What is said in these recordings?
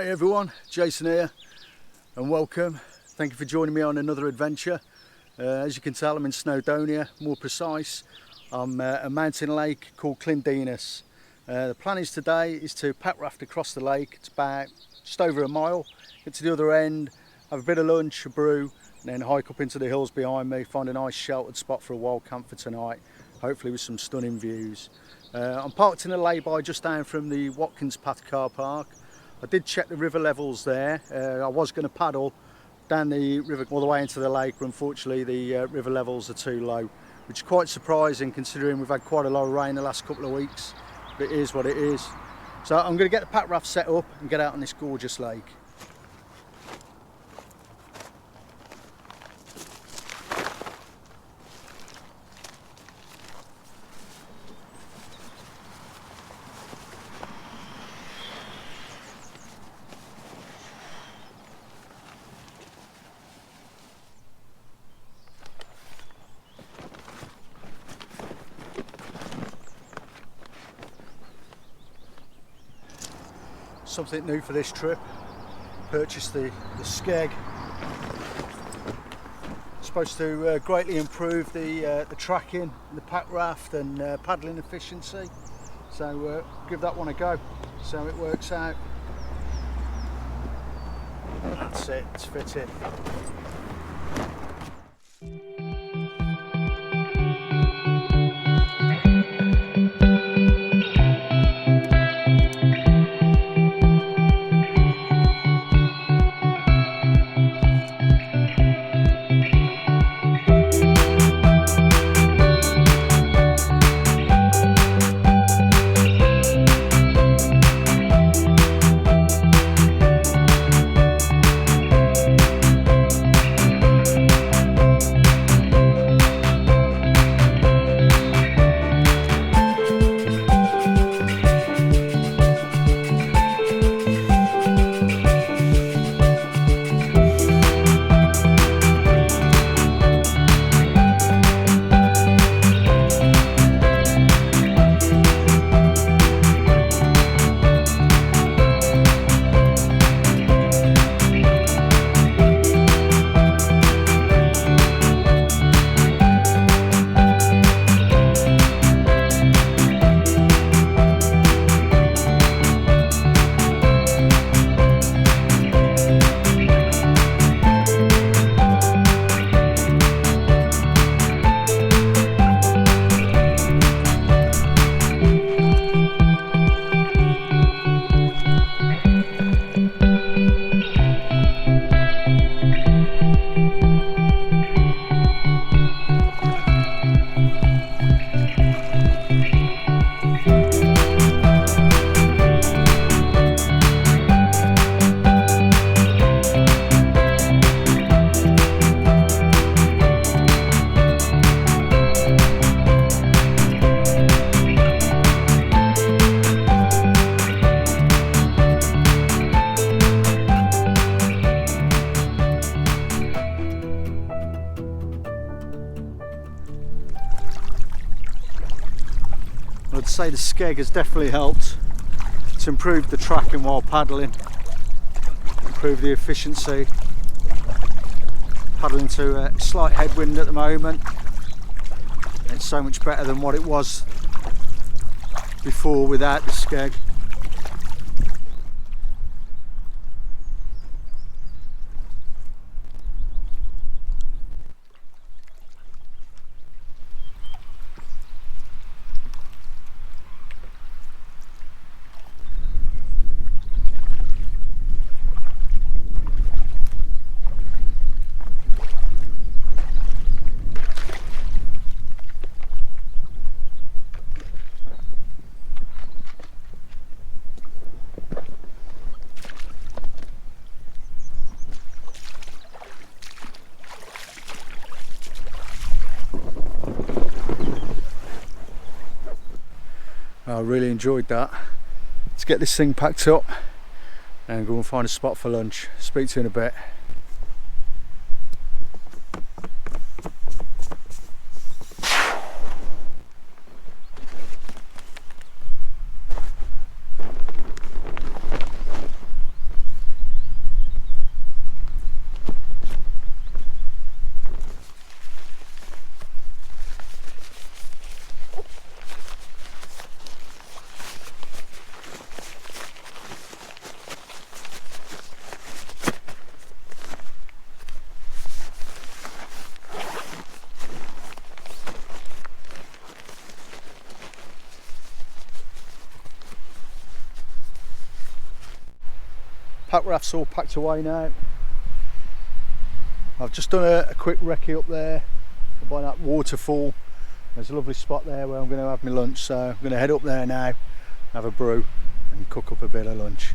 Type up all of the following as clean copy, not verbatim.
Hey everyone, Jason here and welcome. Thank you for joining me on another adventure. As you can tell, I'm in Snowdonia, more precise. I'm at a mountain lake called Llyn Dinas. The plan is today is to pack raft across the lake. It's about just over a mile. Get to the other end, have a bit of lunch, a brew, and then hike up into the hills behind me, find a nice sheltered spot for a wild camp for tonight, hopefully with some stunning views. I'm parked in a lay-by just down from the Watkins Path car park. I did check the river levels there. I was going to paddle down the river all the way into the lake, but unfortunately the river levels are too low, which is quite surprising considering we've had quite a lot of rain the last couple of weeks. But it is what it is. So I'm going to get the pack raft set up and get out on this gorgeous lake. Something new for this trip. Purchased the Skeg. Supposed to greatly improve the tracking, the pack raft and paddling efficiency. So give that one a go. See how it works out. That's it. It's fitted. I'd say the Skeg has definitely helped to improve the tracking while paddling, improve the efficiency. Paddling to a slight headwind at the moment. It's so much better than what it was before without the Skeg. I really enjoyed that. Let's get this thing packed up and go and find a spot for lunch. Speak to you in a bit. Pack raft's all packed away now. I've just done a quick recce up there by that waterfall. There's a lovely spot there where I'm going to have my lunch, so I'm going to head up there now, have a brew and cook up a bit of lunch.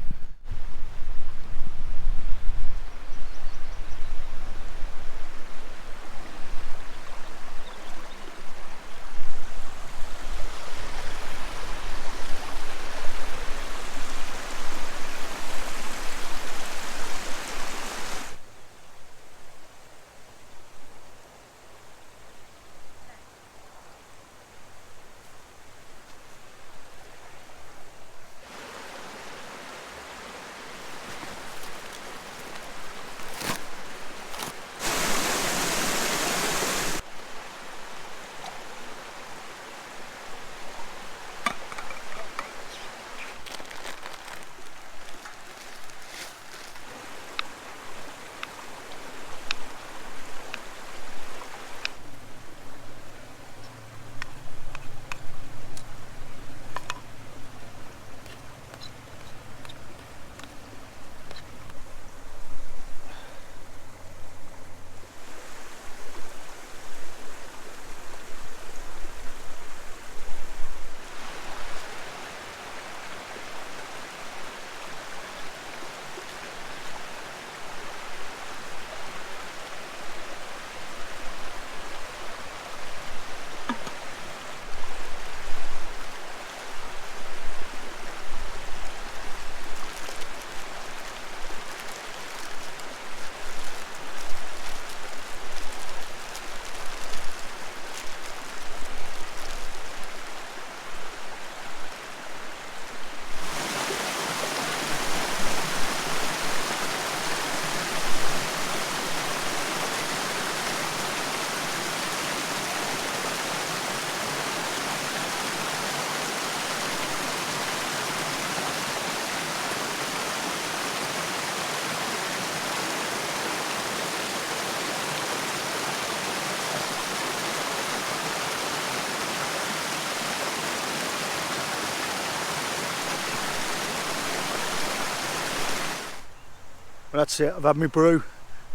Well, that's it. I've had my brew,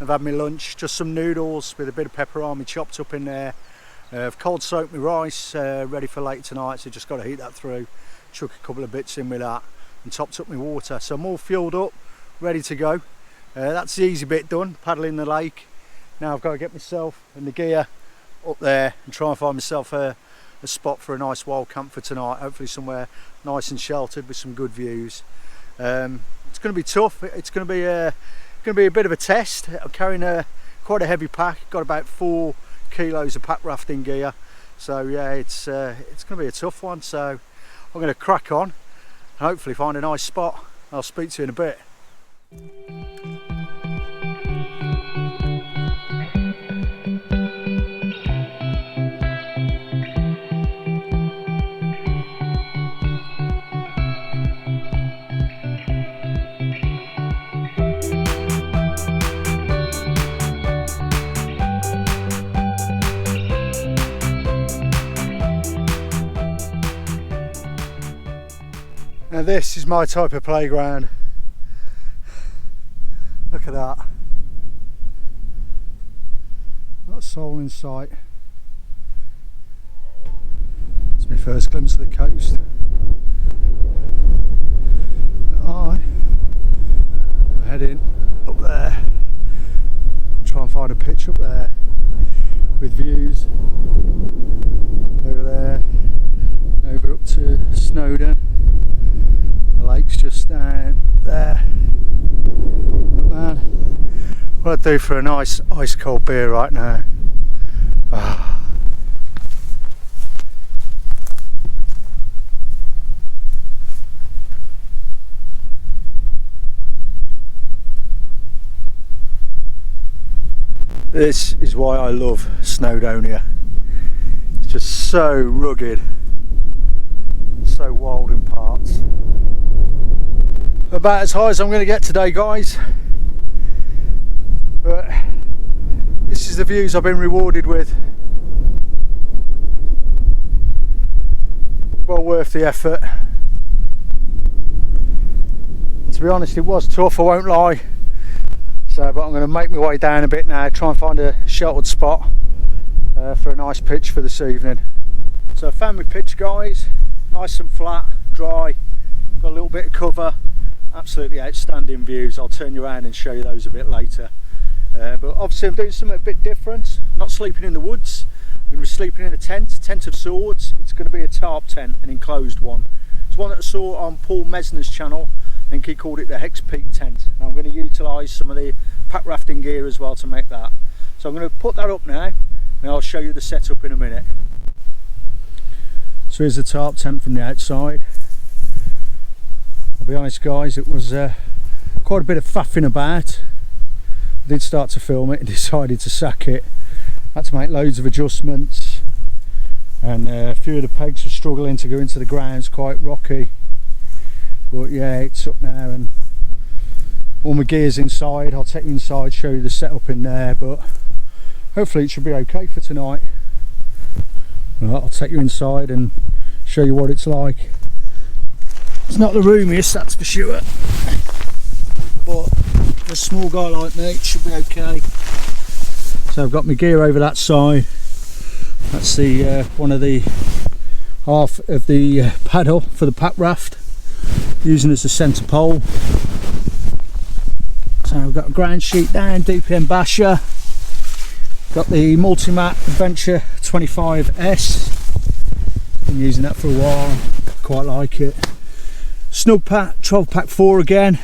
I've had my lunch, just some noodles with a bit of pepperoni chopped up in there. I've cold soaked my rice, ready for late tonight, so just got to heat that through, chuck a couple of bits in with that and topped up my water. So I'm all fueled up, ready to go. That's the easy bit done, paddling the lake. Now I've got to get myself and the gear up there and try and find myself a spot for a nice wild camp for tonight, hopefully somewhere nice and sheltered with some good views. It's going to be tough. It's going to be a bit of a test. I'm carrying quite a heavy pack. Got about 4 kilos of pack rafting gear. So yeah, it's going to be a tough one. So I'm going to crack on and hopefully find a nice spot. I'll speak to you in a bit. Now this is my type of playground. Look at that. Not a soul in sight. It's my first glimpse of the coast. I'm heading up there. Try and find a pitch up there with views over there, over up to Snowdonia. The lake's just down there. But man, what I'd do for a nice ice cold beer right now. Ah. This is why I love Snowdonia. It's just so rugged, so wild in parts. About as high as I'm going to get today, guys, but this is the views I've been rewarded with. Well worth the effort. That's To be honest, it was tough, I won't lie. So, but I'm going to make my way down a bit now, try and find a sheltered spot for a nice pitch for this evening. So I found my pitch, guys, nice and flat, dry, got a little bit of cover, absolutely outstanding views. I'll turn you around and show you those a bit later. But obviously I'm doing something a bit different, not sleeping in the woods. I'm going to be sleeping in a tent of sorts. It's going to be a tarp tent, an enclosed one. It's one that I saw on Paul Mesner's channel. I think he called it the Hex Peak tent. And I'm going to utilise some of the pack rafting gear as well to make that. So I'm going to put that up now and I'll show you the setup in a minute. So here's the tarp tent from the outside. I'll be honest, guys, it was quite a bit of faffing about. I did start to film it and decided to sack it. Had to make loads of adjustments, and a few of the pegs were struggling to go into the ground. It's quite rocky, but yeah, it's up now and all my gear's inside. I'll take you inside, show you the setup in there, but hopefully it should be okay for tonight. Right, I'll take you inside and show you what it's like. It's not the roomiest, that's for sure, but for a small guy like me it should be okay. So I've got my gear over that side. That's the one of the half of the paddle for the pack raft, using as a centre pole. So I've got a ground sheet down, DPM basher. Got the Multimat Adventure 25S. Been using that for a while, quite like it. Snug pack, 12 pack 4 again.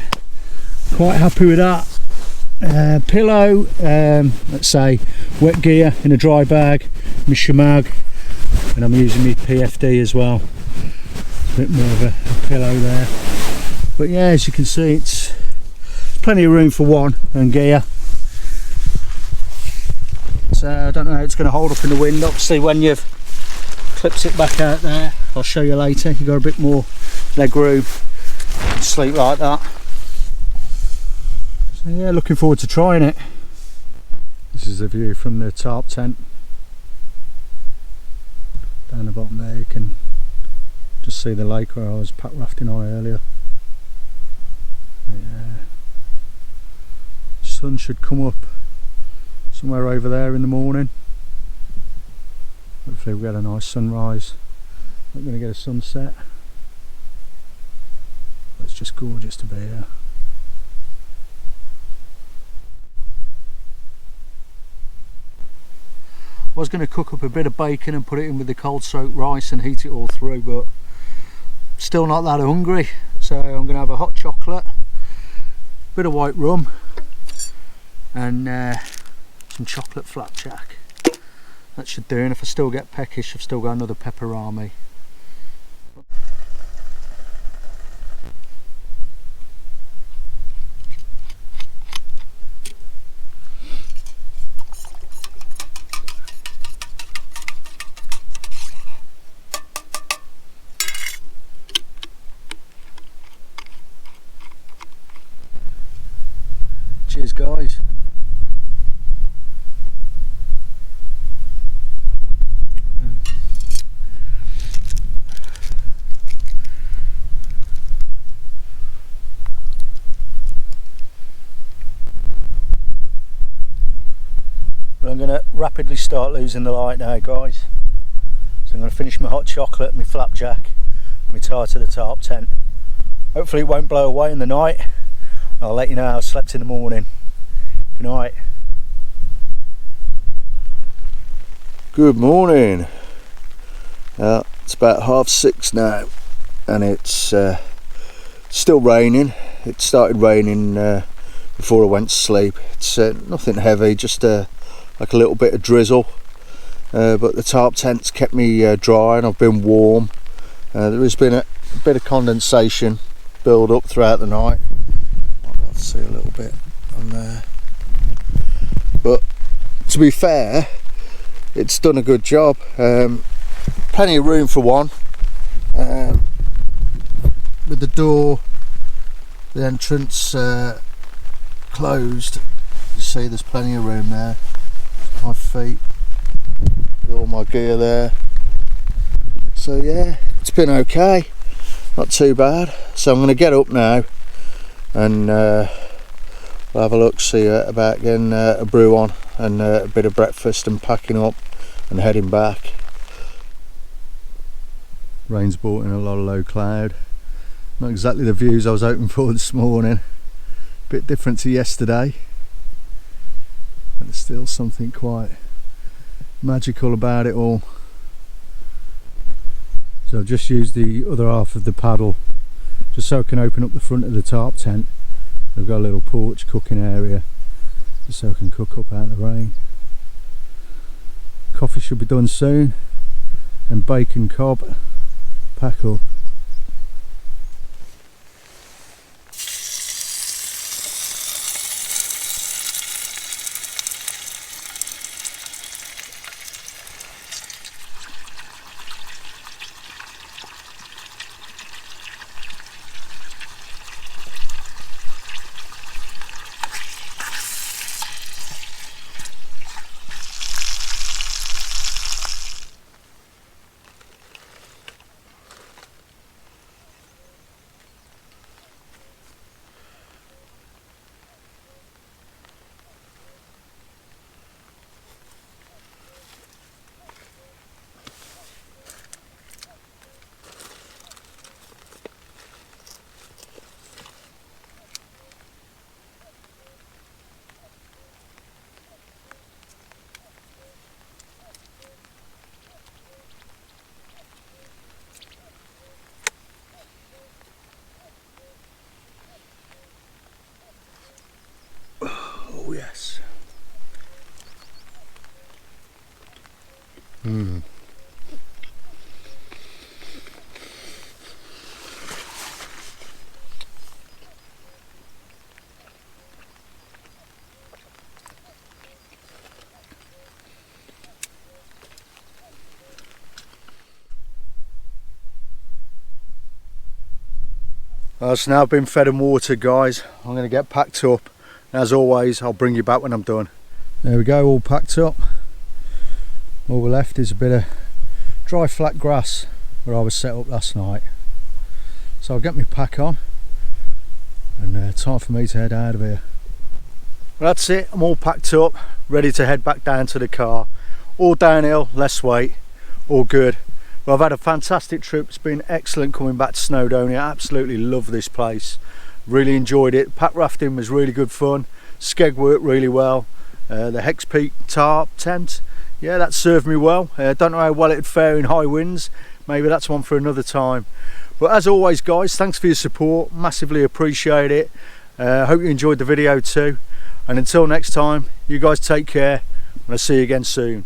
Quite happy with that. Pillow, let's say wet gear in a dry bag, my shamag, and I'm using my PFD as well. A bit more of a pillow there, but yeah, as you can see, it's plenty of room for one and gear. So I don't know how it's going to hold up in the wind. Obviously when you've clipped it back out there, I'll show you later, you've got a bit more leg room to sleep like that. Yeah, looking forward to trying it. This is the view from the tarp tent. Down the bottom there you can just see the lake where I was pack rafting on earlier. Yeah. Sun should come up somewhere over there in the morning. Hopefully we'll get a nice sunrise. Not going to get a sunset. But it's just gorgeous to be here. I was going to cook up a bit of bacon and put it in with the cold soaked rice and heat it all through, but still not that hungry, so I'm going to have a hot chocolate, bit of white rum and some chocolate flapjack. That should do, and if I still get peckish I've still got another pepperami. Cheers, guys. But I'm going to rapidly start losing the light now, guys. So I'm going to finish my hot chocolate, my flapjack, my tie to the tarp tent. Hopefully it won't blow away in the night. I'll let you know how I slept in the morning. Good night. Good morning. It's about 6:30 now and it's still raining. It started raining before I went to sleep. It's nothing heavy, just like a little bit of drizzle, but the tarp tent's kept me dry and I've been warm. There has been a bit of condensation build up throughout the night. See a little bit on there, but to be fair, it's done a good job. Plenty of room for one, with the door, the entrance closed. You see there's plenty of room there. My feet with all my gear there, so yeah, it's been okay, not too bad. So I'm going to get up now and we'll have a look, see about getting a brew on and a bit of breakfast and packing up and heading back. Rain's brought in a lot of low cloud. Not exactly the views I was hoping for this morning. Bit different to yesterday, but there's still something quite magical about it all. So I've just used the other half of the paddle just so I can open up the front of the tarp tent. They've got a little porch cooking area just so I can cook up out of the rain. Coffee should be done soon, and bacon cob, pack up. Oh yes. It's now been fed and watered, guys. I'm going to get packed up. As always, I'll bring you back when I'm done. There we go, all packed up. All we're left is a bit of dry flat grass where I was set up last night. So I'll get my pack on and time for me to head out of here. Well, that's it, I'm all packed up, ready to head back down to the car. All downhill, less weight, all good. Well, I've had a fantastic trip. It's been excellent coming back to Snowdonia. I absolutely love this place. Really enjoyed it. Pack rafting was really good fun. Skeg worked really well. The Hex Peak tarp tent, yeah, that served me well. Don't know how well it'd fare in high winds. Maybe that's one for another time. But as always, guys, thanks for your support. Massively appreciate it. Hope you enjoyed the video too. And until next time, you guys take care, and I'll see you again soon.